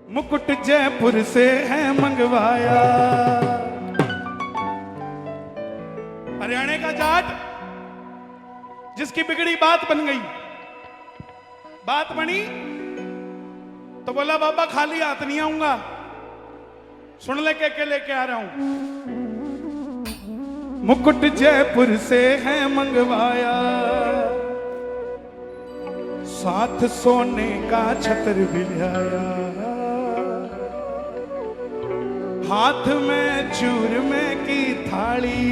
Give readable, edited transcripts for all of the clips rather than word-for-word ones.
मुकुट जयपुर से है मंगवाया। हरियाणा का जाट जिसकी बिगड़ी बात बन गई, बात बनी तो बोला बाबा खाली हाथ नहीं आऊंगा, सुन लेके लेके आ रहा हूं। मुकुट जयपुर से है मंगवाया, साथ सोने का छत्र भी लाया, हाथ में चूरमे की थाली,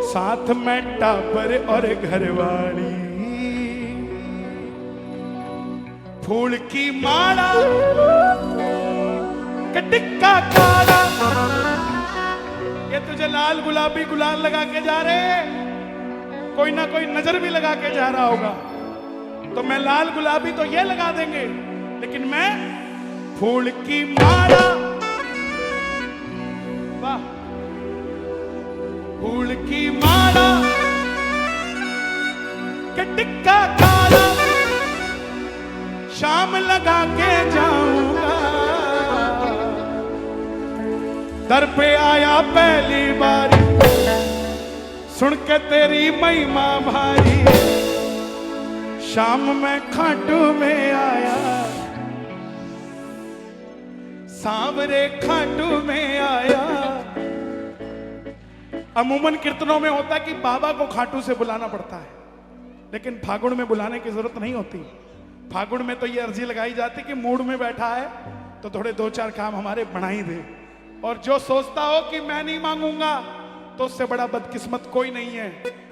साथ में टापर और घरवाली, फूल की माला के टिक्का काला। ये तुझे लाल गुलाबी गुलाल लगा के जा रहे, कोई ना कोई नजर भी लगा के जा रहा होगा, तो मैं लाल गुलाबी तो ये लगा देंगे, लेकिन मैं फूल की माला, वाह, फूल की माला के टिक्का काला, शाम लगा के जाऊंगा। दर पे आया पहली बारी, सुन के तेरी महिमा भारी, शाम में खाटू में आया, सांवरे खाटू में आया। अमूमन कीर्तनों में होता है कि बाबा को खाटू से बुलाना पड़ता है, लेकिन फागुन में बुलाने की जरूरत नहीं होती। फागुन में तो ये अर्जी लगाई जाती कि मूड में बैठा है तो थोड़े दो चार काम हमारे बढ़ाई दे, और जो सोचता हो कि मैं नहीं मांगूंगा तो उससे बड़ा बदकिस्मत कोई नहीं है,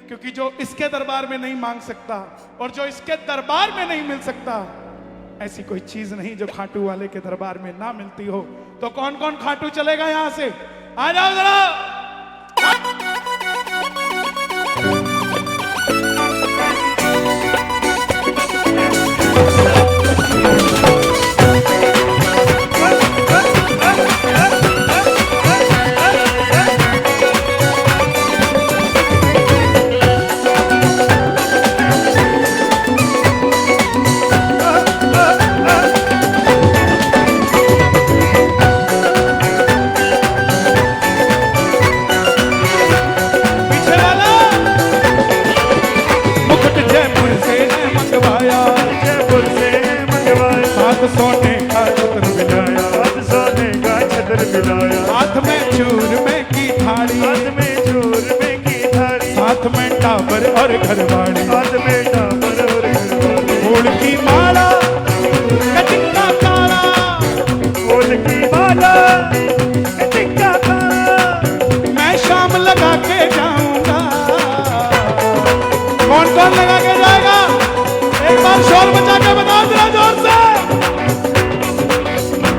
क्योंकि जो इसके दरबार में नहीं मांग सकता और जो इसके दरबार में नहीं मिल सकता, ऐसी कोई चीज नहीं जो खाटू वाले के दरबार में ना मिलती हो। तो कौन कौन खाटू चलेगा यहां से? आ जाओ जरा। सोने का छत्र मिलाया, सोने का छत्र मिलाया, हाथ में चूरमे की थाली, हाथ में चूरमे की थाली, साथ में टाबर और घरवाली, हाथ में टाबर और घरवाली, फूल की माला टिक्का काला, फूल की माला टिक्का काला, मैं शाम लगा के जाऊंगा। कौन कौन लगा के जाएगा? एक बार शोर बचा के बताओ जरा जोर से।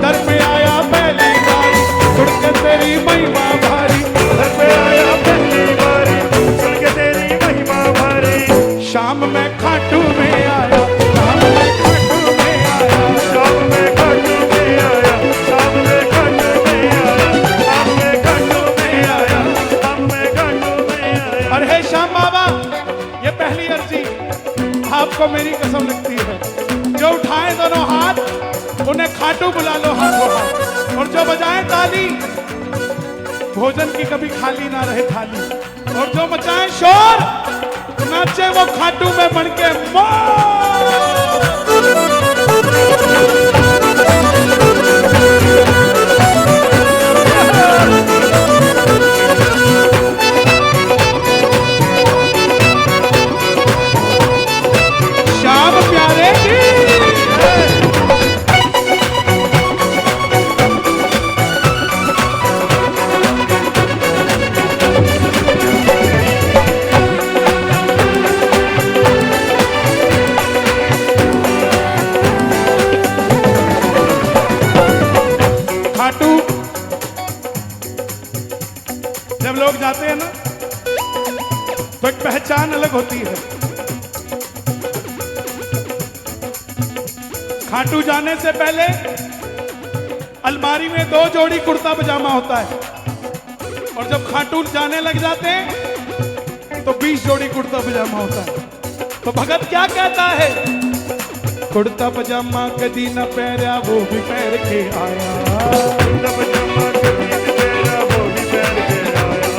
दर पे आया पहली बारी, सुन के तेरी महिमा भारी, दर पे आया पहली बारी, सुन के तेरी महिमा भारी, शाम में खाटू में आया, शाम में खाटू में आया, शाम में खाटू में आया, शाम में खाटू में आया, शाम में खाटू में आया, शाम में खाटू में आया। और हे श्याम बाबा, ये पहली अर्जी आपको मेरी कसम लगती है, जो उठाए दोनों हाथ उन्हें खाटू बुला लो हाथों हाथ, और जो बजाए ताली भोजन की कभी खाली ना रहे थाली, और जो मचाए शोर नाचे वो खाटू में बन के श्याम प्यारे की। जब लोग जाते हैं ना तो एक पहचान अलग होती है। खाटू जाने से पहले अलमारी में 2 जोड़ी कुर्ता पजामा होता है, और जब खाटू जाने लग जाते हैं तो 20 जोड़ी कुर्ता पजामा होता है। तो भगत क्या कहता है? कुर्ता पजामा कदी न पहरा वो भी पहन के आया, कुर्ता पजामा कदी न पहरा वो भी पहन के आया,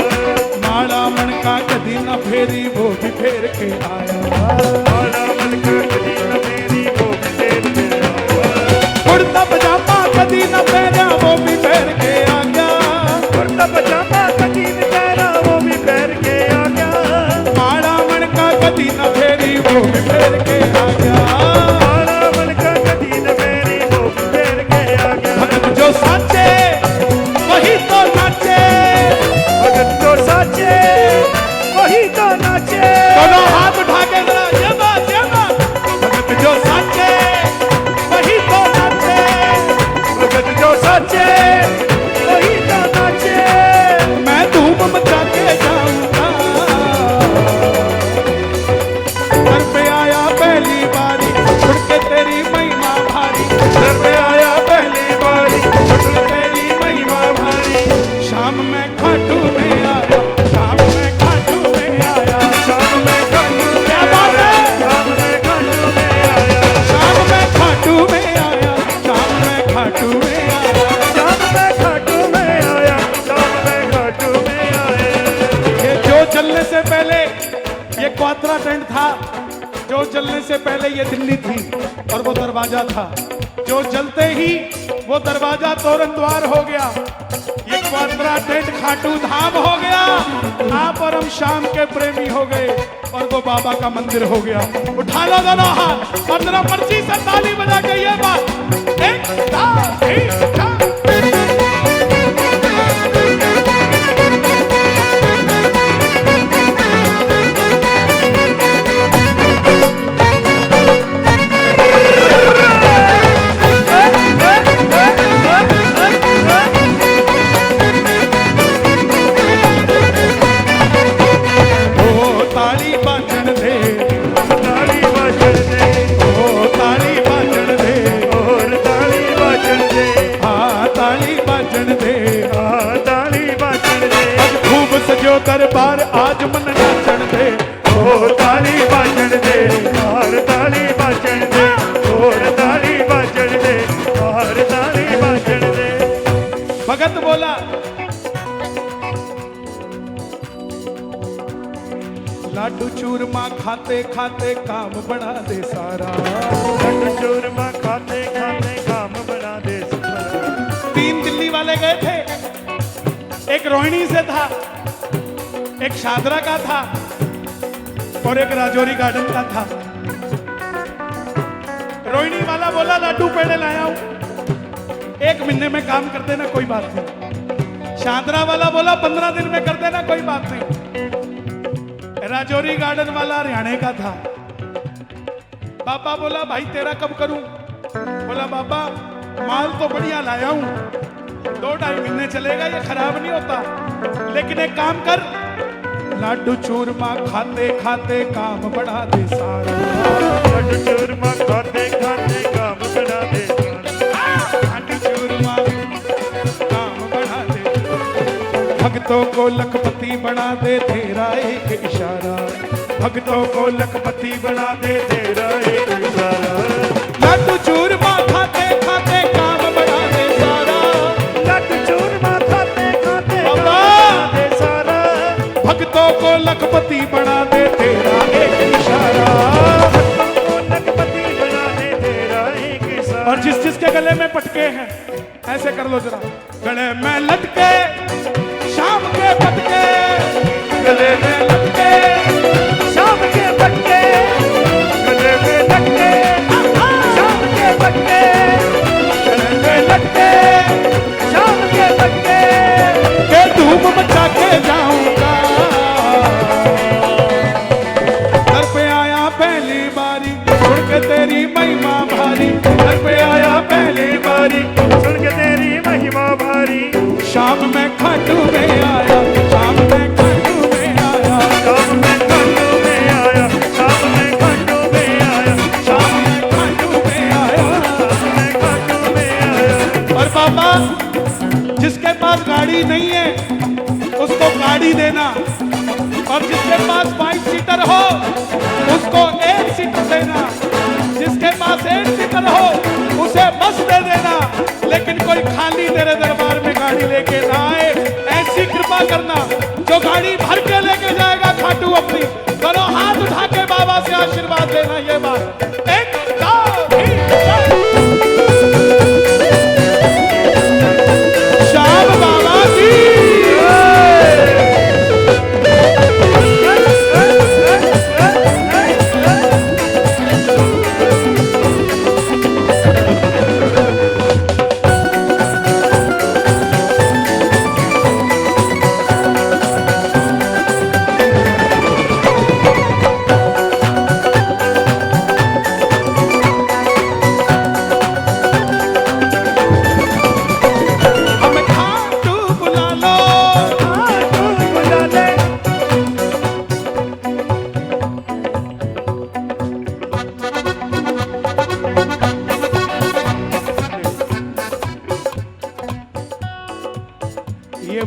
माला मणका कदी न फेरी वो भी फेर के आया, माला मणका कदी न फेरी वो भी फेर के आया, कुर्ता पजामा कदी न पहरा वो भी पहन के आ गया, कुर्ता पजामा कदी न पहरा वो भी पहन के आ गया, माला मणका कदी न फेरी वो भी फेर के आ गया, माला मणका कदी न फेरी वो भी फेर के आ गया। भगत जो साचे वही तो नाचे, भगत जो साचे वही तो नाचे, दोनों हाथ उठा के जरा ये बात, भगत जो साचे वही तो नाचे, भगत जो साचे वही तो नाचे, मैं धूम मचा के जाऊंगा, घर पे आया पहली बारी छुड़ के तेरी महिमा भारी, घर पे आया पहली बारी छुड़ के तेरी महिमा भारी, शाम में खाटू में आया, शाम में खाटू में आया, शाम में खाटू में क्या बात है, शाम में खाटू में आया, शाम में खाटू में आया, शाम में खाटू में आया, शाम में खाटू में आया, शाम में खाटू में आया। ये जो चलने से पहले ये क्वात्रा टेंट था, जो चलने से पहले ये दिल्ली थी और वो दरवाजा था, जो चलते ही वो दरवाजा तोरण द्वार हो गया, ये क्वात्रा टेंट खाटू धाम हो गया, आप और हम शाम के प्रेमी हो गए और वो बाबा का मंदिर हो गया। उठा लो दोनों हाथ और जरा मर्जी से ताली बजा के ये बात, एक ताली बाजण दे, ताली बाजण दे, ओ ताली बाजण दे, और ताली बाजण दे, हाँ ताली बाजण दे, हाँ ताली बाजण दे, आज खूब सजो दरबार आज मन नाचण दे, ओ ताली बाजण दे, और ताली बाजण दे, और ताली बाजण दे, और ताली बाजण दे। भगत बोला लाडू चूरमा खाते खाते काम बढ़ा दे सारा, लड्डू चूरमा खाते खाते काम बना दे सारा। 3 दिल्ली वाले गए थे, एक रोहिणी से था, एक शादरा का था और एक राजौरी गार्डन का था। रोहिणी वाला बोला लाडू पेड़े लाया हूं, 1 महीने में काम कर देना कोई बात नहीं। शादरा वाला बोला 15 दिन में कर देना कोई बात नहीं। राजौरी गार्डन वाला हरियाणा का था। बाबा बोला भाई तेरा कब करूं? बोला बाबा माल तो बढ़िया लाया हूं, 2-2.5 महीने चलेगा, ये खराब नहीं होता, लेकिन एक काम कर, लाडू चूरमा खाते खाते काम बढ़ा दे सारा, लड्डू चूरमा खाते खाते काम बना दे सारा, लाडू चूरमा काम बढ़ा दे, भक्तों को लखपति बना दे तेरा एक इशारा, भक्तों को लखपति बना दे तेरा एक इशारा। लाडू चूरमा खाते खाते काम बढ़ा दे सारा, लड्डू चूरमा खाते खाते काम बाबा। बना दे सारा, भक्तों को लखपति बना दे तेरा एक इशारा। भक्तों को लखपति बना दे तेरा एक इशारा। और जिसके गले में पटके हैं ऐसे कर लो जरा, गले में लटके शाम के पटके, गले में लटके शाम के पटके, गले में लटके, शाम के पटके, गले में लटके शाम के पटके, के धूप मचा के जाऊंगा। घर पे आया पहली बारी सुन के तेरी महिमा भारी, घर पे आया पहली बारी सुन के तेरी महिमा भारी, शाम में खाटू में आया, शाम में खाटू में आया, शाम में खाटू में आया, शाम में खाटू में आया, शाम में खाटू में आया। शाम में खाटू में आया। और बाबा जिसके पास गाड़ी नहीं है उसको गाड़ी देना, और जिसके पास 5 सीटर हो उसको 1 सीटर देना, जिसके पास सेठ की तरह हो, उसे बस दे देना, लेकिन कोई खाली तेरे दरबार में गाड़ी लेके ना आए। ऐसी कृपा करना जो गाड़ी भर के लेके जाएगा खाटू अपनी। दोनों हाथ उठा के बाबा से आशीर्वाद लेना। ये बात एक दो तीन चार। श्याम बाबा की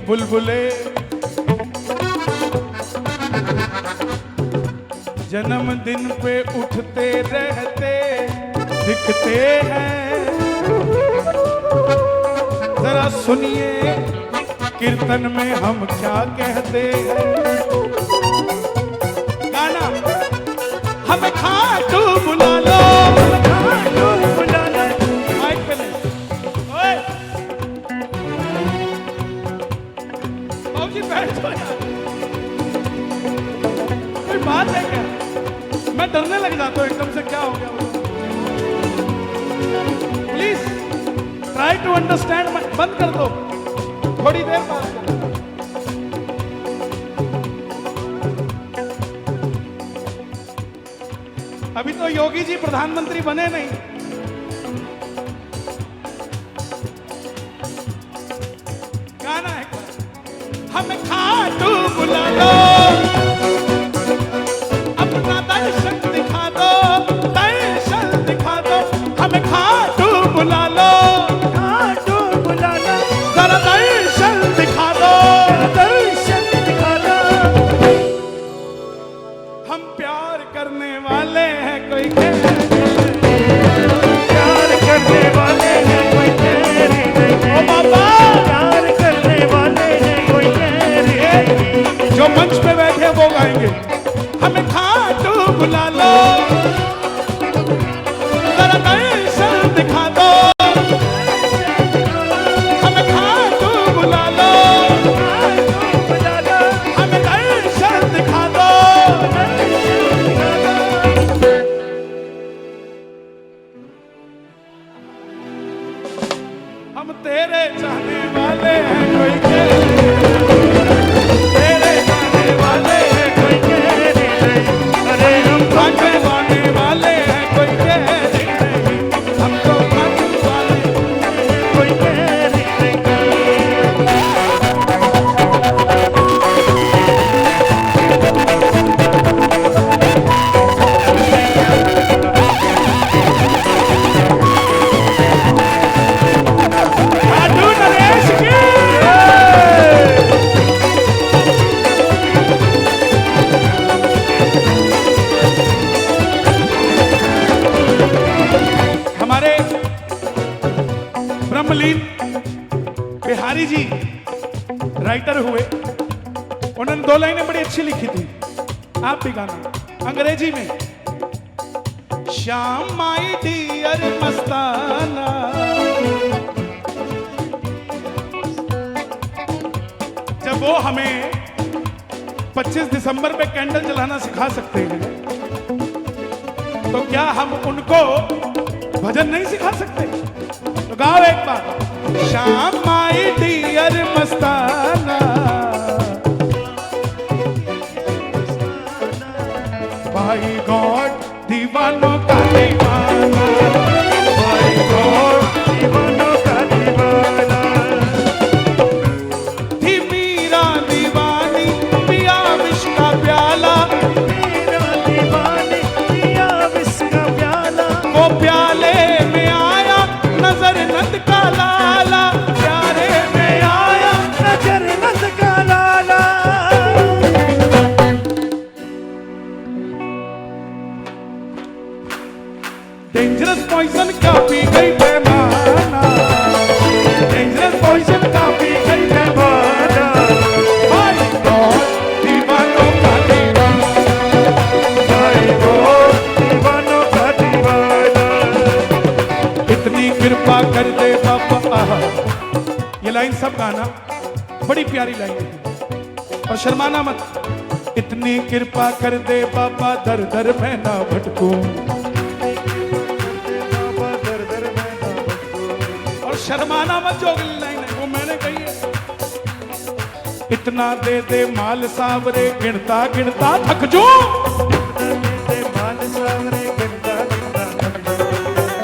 बुलबुले जन्मदिन पे उठते रहते दिखते हैं। जरा सुनिए कीर्तन में हम क्या कहते हैं। गाना हमें खाटू बुला लो, खाटू बुला लो। माइक पे नहीं, ओए बाबूजी बैठ जाओ यार। कोई बात है क्या? मैं डरने लग जाता हूँ एकदम से, क्या हो गया? Please try to understand. बंद कर दो, थोड़ी देर बात करो। अभी तो योगी जी प्रधानमंत्री बने नहीं। गाना है हमें खाटू बुला लो, अपना दर्शन दिखा दो, दर्शन दिखा दो। हमें खाटू बुला लो, खाटू बुला लो। जरा दर्शन दिखा दो, दर्शन दिखा दो। हम प्यार करने वाले हैं, कोई प्यार करने वाले हैं, कोई तेरी नहीं। ओ बाबा प्यार करने वाले हैं, कोई तेरी नहीं। जो मंच पे बैठे वो गाएंगे हमें खाटू बुला लो, जरा दर्शन दिखा दो। हमें खाटू बुला लो, हमें दर्शन दिखा दो। हम तेरे चाहने वाले हैं, कोई तेरे चाहने वाले हैं, कोई तेरे नहीं। अरे हम भागने वाले वाले हैं, कोई तेरे नहीं। हम तो भागने वाले कोई तेरे नहीं। खाटू नरेश की हमारे ब्रह्मलीन बिहारी जी राइटर हुए। उन्होंने 2 लाइनें बड़ी अच्छी लिखी थी, आप भी गाना अंग्रेजी में। श्याम माई डियर मस्ताना, जब वो हमें 25 दिसंबर पे कैंडल जलाना सिखा सकते हैं, तो क्या हम उनको भजन नहीं सिखा सकते? तो गाओ एक बार, श्याम माई डियर मस्ताना, भाई गॉड दीवानों का दीवाना, भाई गॉड दीवानों का दीवाना। थी मीरा दीवानी पिया विष का प्याला, मीरा दीवानी पिया विष का प्याला। वो प्याले में आया नजर नंद का लाला, प्यारे में आया नजर नंद कृपा कर दे बाबा। आहा, ये लाइन सब गाना, बड़ी प्यारी लाइन है और शर्माना मत। इतनी कृपा कर दे बाबा, दर दर मैं ना भटकूं। और शर्माना मत, जो अगली लाइन है वो मैंने कही है। इतना दे दे माल सावरे, गिनता गिनता थक जो।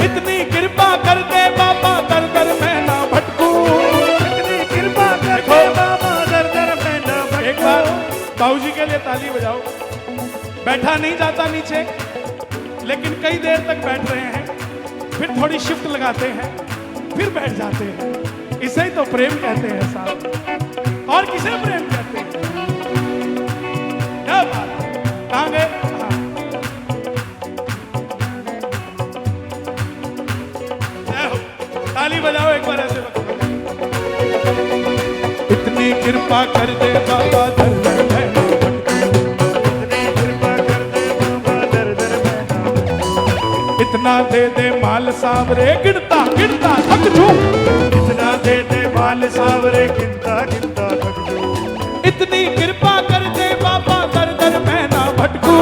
इतनी कृपा कर दे बाबा, दर दर मैं ना भटकूं। इतनी कृपा कर दे बाबा, दर दर मैं ना भटकूं। एक बार बाबूजी के लिए ताली बजाओ। बैठा नहीं जाता नीचे, लेकिन कई देर तक बैठ रहे हैं, फिर थोड़ी शिफ्ट लगाते हैं, फिर बैठ जाते हैं। इसे ही तो प्रेम कहते हैं साहब, और किसे प्रेम कहते हैं? क्या बात, कहाँ गए? हाँ। ताली बजाओ एक बार ऐसे। इतनी कृपा कर दे बाबा, दर दर मैं ना भटकूं। इतनी कृपा कर दे बाबा, दर दर मैं ना भटकूं। इतना दे दे माल सावरे, गिनता गिनता थक जूं। इतना दे दे माल सावरे, गिनता गिनता थक जूं। इतनी कृपा कर दे बाबा, दर दर मैं ना भटकूं।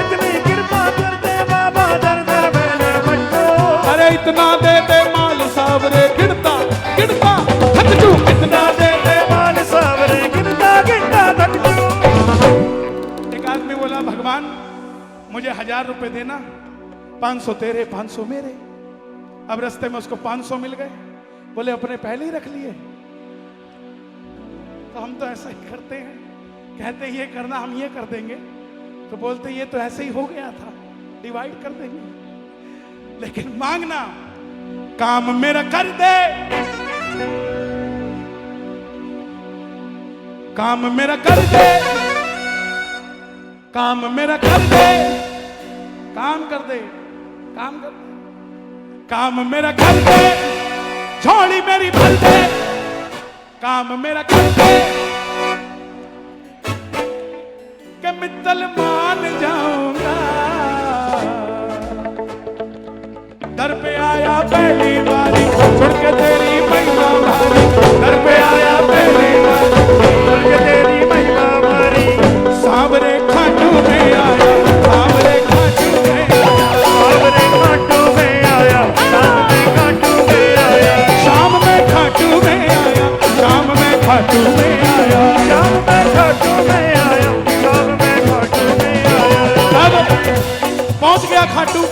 इतनी कृपा कर दे बाबा, दर दर मैं ना भटकूं। अरे इतना दे दे माल सावरे, गिनता गिनता थक जूं। इतना दे दे माल सावरे, गिनता गिनता थक जूं। एक आदमी बोला, भगवान मुझे 1000 रुपए देना, 500 तेरे 500 मेरे। अब रास्ते में उसको 500 मिल गए, बोले अपने पहले ही रख लिए। तो हम तो ऐसा ही करते हैं, कहते ये करना हम ये कर देंगे, तो बोलते ये तो ऐसे ही हो गया था, डिवाइड कर देंगे। लेकिन मांगना, काम मेरा कर दे, काम मेरा कर दे, काम मेरा कर दे, काम कर दे, काम कर दे, काम मेरा कर दे, झोली मेरी भर दे, काम मेरा कर दे, कि मित्तल मान जाऊंगा। दर पे आया पहली बारी, छुड़ के तेरी महिमा भारी। दर पे आया पहली बारी, छुड़ के तेरी महिमा भारी। सावरे खाटू में आया, सावरे खाटू में आया, सावरे खाटू में आया, सावरे खाटू में आया। शाम में खाटू में आया, शाम में खाटू में आया, शाम में खाटू में आया, शाम में खाटू में आया। अब पहुंच गया खाटू।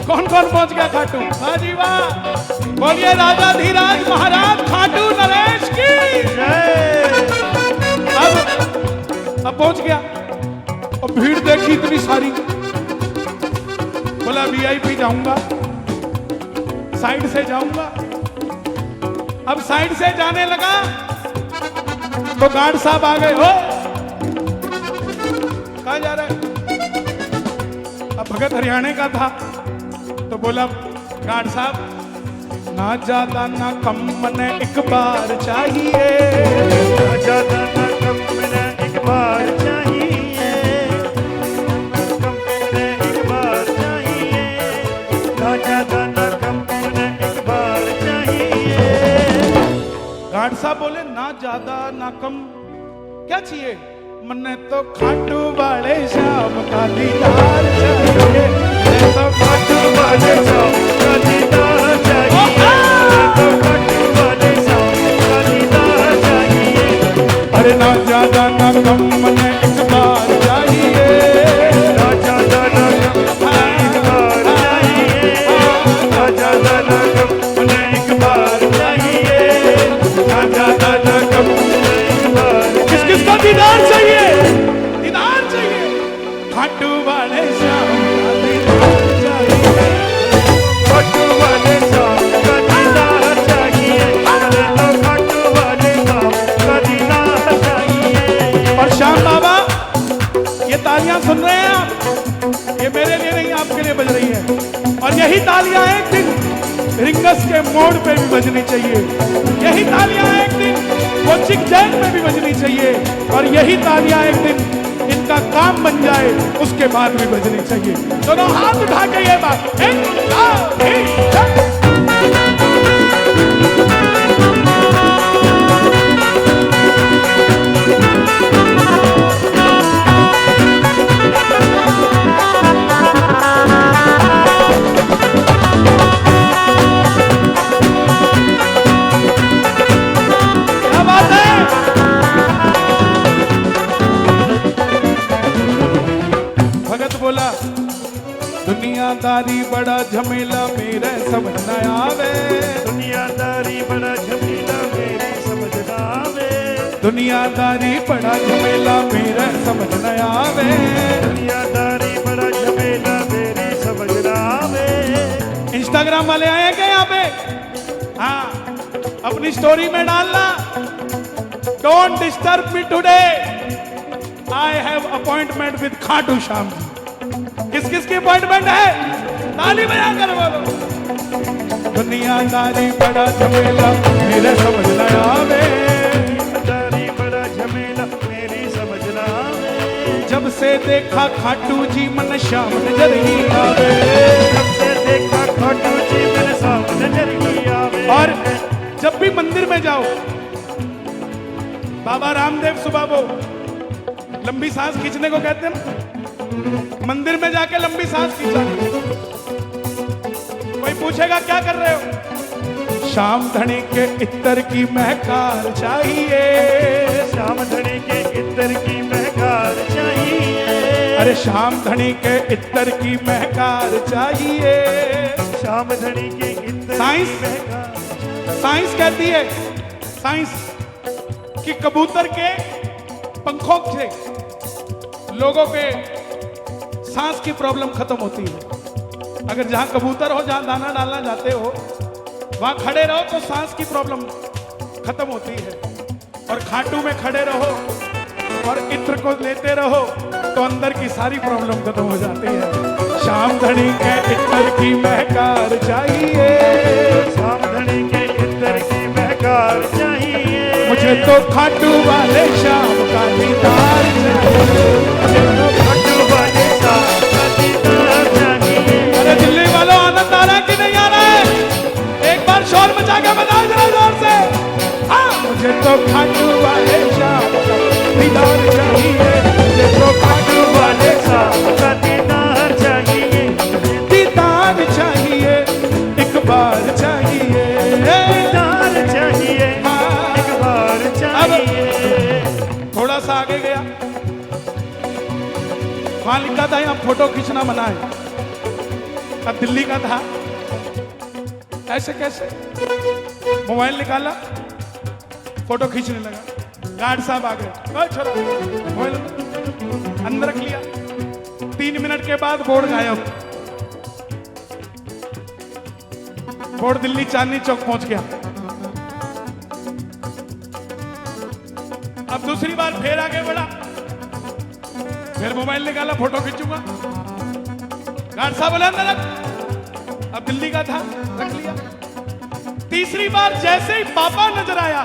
कौन कौन पहुंच गया खाटू? वाह जी वाह, बोलिए राजा धीराज महाराज खाटू नरेश की जय। अब पहुंच गया और भीड़ देखी इतनी सारी, बोला वीआईपी जाऊंगा, साइड से जाऊंगा। अब साइड से जाने लगा तो गार्ड साहब आ गए। हो कहां जा रहे हैं? अब भगत हरियाणे का था, तो बोला गार्ड साहब ना ज्यादा ना कम मने एक बार चाहिए। ना ज्यादा ना कम मने एक बार चाहिए, कम मने एक बार चाहिए। ना ज्यादा ना कम मने एक बार चाहिए। गार्ड साहब बोले ना ज्यादा ना कम, क्या चाहिए? मन्ने तो खाटू वाले श्याम का दीदार चाहिए, मैं तो खाटू वाले श्याम का दीदार चाहिए, मैं तो खाटू वाले श्याम का दीदार चाहिए। अरे ना ज्यादा ना कम मन्ने एक बार चाहिए, ना ज्यादा ना कम मने एक बार चाहिए, ना ज्यादा ना कम मने एक बार चाहिए, ना ज्यादा ना कम मने एक बार। किस किस का दीदार चाहिए? दीदार चाहिए, खाटू वाले श्याम का दीदार चाहिए, खाटू वाले श्याम का दीदार चाहिए, अरे तो खाटू वाले श्याम का दीदार चाहिए। और श्याम बाबा ये तालियां सुन रहे हैं आप? ये मेरे लिए नहीं, आपके लिए बज रही है। और यही तालियां एक दिन रिंगस के मोड़ पे भी बजनी चाहिए, यही तालियां एक दिन वो चिक जैन में भी बजनी चाहिए, और यही तालियां एक दिन इनका काम बन जाए उसके बाद भी बजनी चाहिए। दोनों हाथ उठा के ये बात बड़ा झमेला मेरे समझ न आवे, दुनियादारी बड़ा झमेला मेरी समझ न आवे, दुनियादारी बड़ा झमेला मेरे समझ न आवे, दुनियादारी बड़ा झमेला मेरी समझ न आवे। इंस्टाग्राम वाले आए क्या यहाँ पे? हाँ, अपनी स्टोरी में डालना, don't disturb me today, I have appointment with Khatu Shyam ji. किस किस की अपॉइंटमेंट है? ताली बजा कर बोलो। दुनियादारी बड़ा झमेला मेरे समझ न आवे, दुनियादारी बड़ा झमेला मेरी समझ न आवे, जब से देखा खाटू जी मन श्याम नजर ही आवे, जब से देखा खाटू जी मेरे सामने नजर ही आवे। और जब भी मंदिर में जाओ, बाबा रामदेव सुबह वो लंबी सांस खींचने को कहते हैं, मंदिर में जाके लंबी सांस खींचा। कोई पूछेगा क्या कर रहे हो? शाम धनी के इत्तर की महकार चाहिए, श्याम धनी के इत्र की महकार चाहिए, अरे शाम धनी के इत्तर की महकार चाहिए। श्याम धनी के इत्र साइंस की महकार। साइंस कहती है, साइंस कि कबूतर के पंखों से लोगों के सांस की प्रॉब्लम खत्म होती है। अगर जहां कबूतर हो, जहां दाना डालना जाते हो, वहां खड़े रहो तो सांस की प्रॉब्लम खत्म होती है। और खाटू में खड़े रहो और इत्र को लेते रहो तो अंदर की सारी प्रॉब्लम खत्म हो जाती है। शाम धनी के इत्र की महकार चाहिए, श्याम धनी के इत्र की महकार चाहिए, मुझे तो खाटू वाले श्याम का दीदार चाहिए, मुझे तो खाटू वाले श्याम का दीदार चाहिए। अरे दिल्ली वालों, आनंद आ रहा है कि नहीं आ रहा है? एक बार शोर मचा के बताओ जरा जोर से। हाँ, मुझे तो खाटू वाले श्याम का दीदार चाहिए, मुझे तो खाटू वाले श्याम का दीदार चाहिए, दीदार चाहिए, एक बार चाहिए, दीदार चाहिए, हाँ। एक बार चाहिए। थोड़ा सा आगे गया, वहां लिखा था यहाँ फोटो खींचना मना है। अब दिल्ली का था, ऐसे कैसे? मोबाइल निकाला, फोटो खींचने लगा, गार्ड साहब आ गए, छोरा मोबाइल अंदर रख लिया। 3 मिनट के बाद बोर्ड गायब, बोर्ड दिल्ली चांदनी चौक पहुंच गया। अब दूसरी बार फिर आगे बढ़ा, फिर मोबाइल निकाला, फोटो खींचूंगा, गार्ड साहब बोले अंदर रख। अब दिल्ली का था, रख लिया। तीसरी बार जैसे ही पापा नजर आया,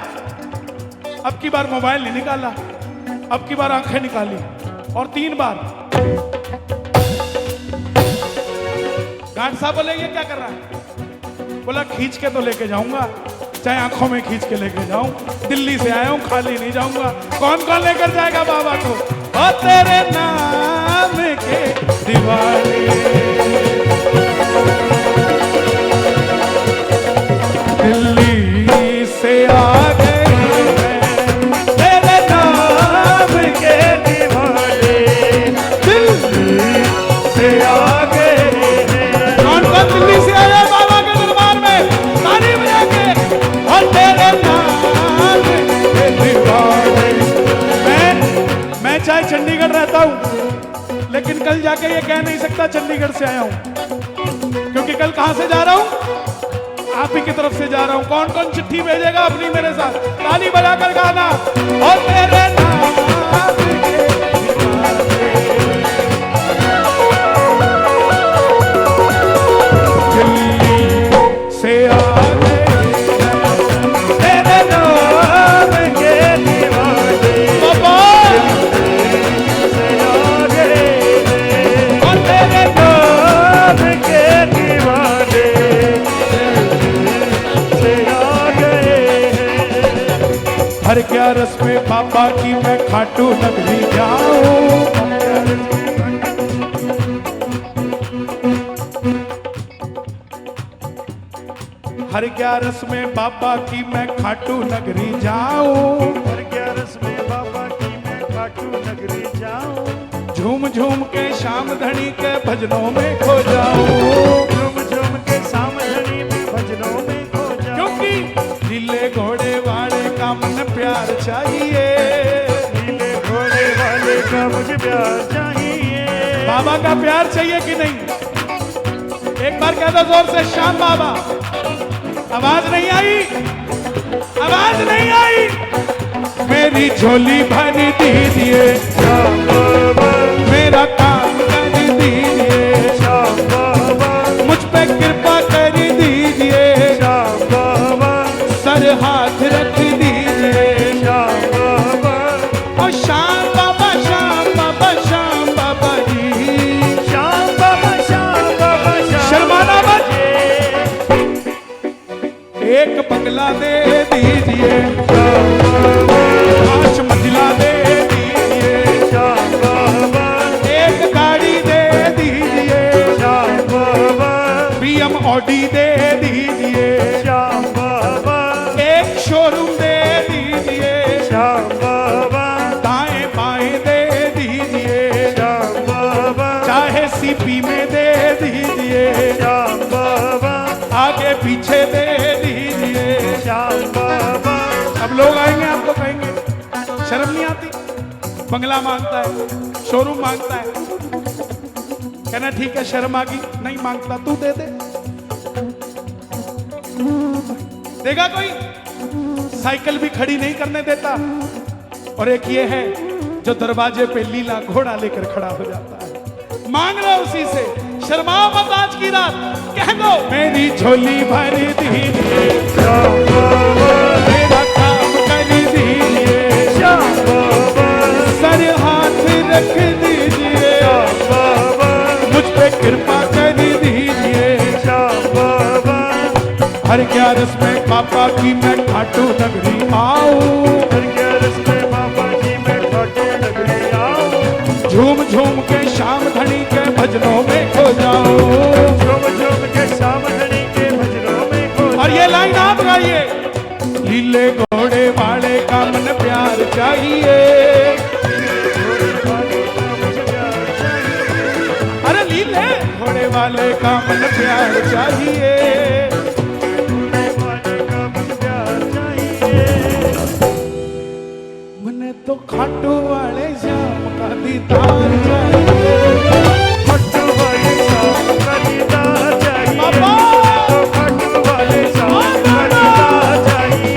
अब की बार मोबाइल नहीं निकाला, अब की बार आंखें निकाली, और 3 बार। गार्ड साहब बोले ये क्या कर रहा है? बोला खींच के तो लेके जाऊंगा, चाहे आंखों में खींच के लेके जाऊं, दिल्ली से आया हूं, खाली नहीं जाऊंगा। कौन कौन लेकर जाएगा बाबा को? ओ तेरे नाम के दीवाने, दिल्ली से आ गए हैं, तेरे नाम के दीवाने, दिल्ली से आ गए हैं। कौन कौन दिल्ली से आया बाबा के दरबार में? ताली बजा के। और तेरे नाम के दीवाने। मैं चाहे चंडीगढ़ रहता हूं, लेकिन कल जाके ये कह नहीं सकता चंडीगढ़ से आया हूं, क्योंकि कल कहां से जा रहा हूं? आप ही की तरफ से जा रहा हूं। कौन कौन चिट्ठी भेजेगा अपनी मेरे साथ? ताली बजाकर गाना। और तेरे नाम के दिल्ली से आ गए हैं, तेरे नाम के दीवाने, बाबा से आ गए हैं, और तेरे नाम के दीवाने से आ गए हैं। हर क्या रस में बाबा की मैं खाटू नगरी जाऊं, हर ग्यारस में बाबा की मैं खाटू नगरी जाऊं, हर ग्यारस में बाबा की मैं खाटू नगरी जाऊं, झूम झूम के श्याम धनी के भजनों में खो जाऊं, झूम झूम के श्याम धनी में भजनों में खो जाऊं। क्योंकि नीले घोड़े वाले का मन प्यार चाहिए, नीले घोड़े वाले का मुझे प्यार चाहिए। बाबा का प्यार चाहिए कि नहीं? एक बार कह दो जोर से, श्याम बाबा। आवाज नहीं आई, आवाज नहीं आई। मेरी झोली भर दीजिए श्याम बाबा, मेरा काम कर दीजिए श्याम बाबा, मुझ पे कृपा कर दीजिए, श्याम बाबा, सर हाथ रख दीजिए। श्याम बाबा, और श्याम बाबा, श्याम बाबा, श्याम बाबा जी, श्याम बाबा, श्याम बाबा, शर्माना मत। एक बंगला दे दीजिए, 5 मंजिला दे दीजिए, श्याम बाबा, एक गाड़ी दे दीजिए, श्याम बाबा, BM ऑडी दे दीजिए, श्याम बाबा, एक शोरूम दे दीजिए, श्याम बाबा, दाएं बाएं दे दीजिए, श्याम बाबा, चाहे सीपी में दे दीजिए, श्याम बाबा, आगे पीछे दे दीजिए। श्याम बाबा। अब लोग आएंगे आपको कहेंगे शर्म नहीं आती, बंगला मांगता है, शोरूम मांगता है। कहना ठीक है, शर्म आ गई, नहीं मांगता तू दे दे। देगा कोई? साइकिल भी खड़ी नहीं करने देता। और एक ये है जो दरवाजे पे लीला घोड़ा लेकर खड़ा हो जाता है। मांग लो उसी से, शर्माओ मत आज की रात। कह दो मेरी झोली भर दीजिए, श्याम बाबा, मेरा काम कर दीजिए, श्याम बाबा, सर हाथ रख दीजिए, श्याम बाबा, मुझ पे कृपा कर दीजिए। श्याम बाबा, हर 11 में पापा की मैं खाटू नगरी आऊं, हर 11 में बाबा जी मैं खाटू नगरी आऊं। झूम झूम के श्याम धनी के भजनों में खो जाऊं। झूम झूम के श्याम धनी के भजनों में खो और ये लाइन आप गाइए, लीले घोड़े वाले का मन प्यार चाहिए, अरे लीले घोड़े वाले का मन प्यार चाहिए। मने तो खाटू वाले श्याम का दीदार चाहिए, खाटू वाले श्याम का दीदार चाहिए, बाबा। तो खाटू वाले श्याम का दीदार चाहिए,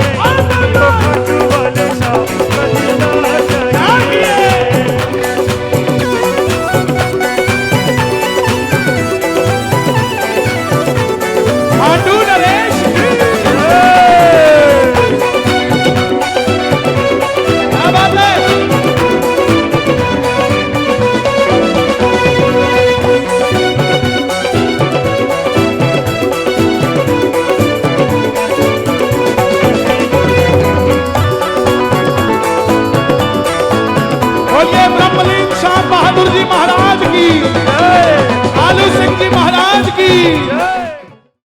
तो खाटू वाले श्याम का दीदार चाहिए। खाटू नरेश क्या बात है। बोलिए ब्रह्मलीन श्याम बहादुर जी महाराज की।